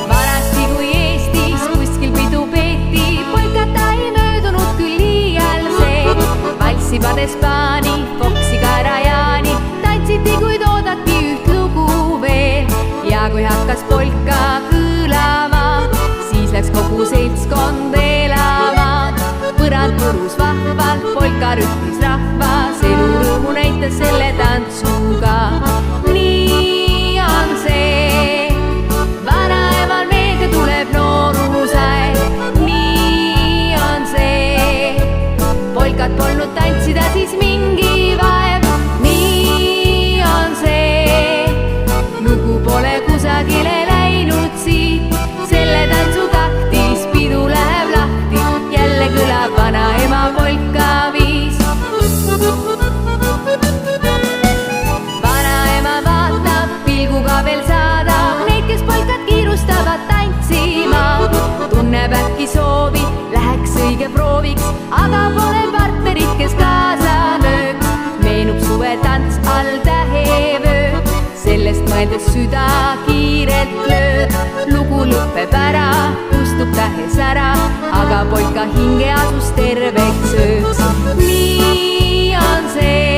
Vanasti kui Eestis kuskil pidu peeti, polkata ei möödunud küll iial see. Valssi pades paani, foksi ka Rajaani, tantsiti kuid oodati üht lugu veel. Ja kui hakkas polka kõlama, siis läks kogu seltskond elama. Põrand purus vahvalt, polka rütmis rahvas, elurõõmu näitas selle tantsuga. Nii on see, vanaemal meelde tuleb noorusaeg. Nii on see, polkat polnud tantsida siis mingi vaev. Nii on see, lugu pole kusagile läinud siit, selle tantsu taktis pidu läheb lahti, jälle kõlab vanaema polka viis. Vanaema vaatab, pilguga veel saadab neid, kes polkat kiirustavad tantsima. Tunneb äkki soovi, läheks õige prooviks, aga pole partnerit, kes kaasa lööks. Meenub suvetants all tähevöö, sellest mõeldes süda kiirelt lööb. Lugu lõpeb ära, kustub tähes ära, aga polka hinge asus terveks ööks. Nii on see.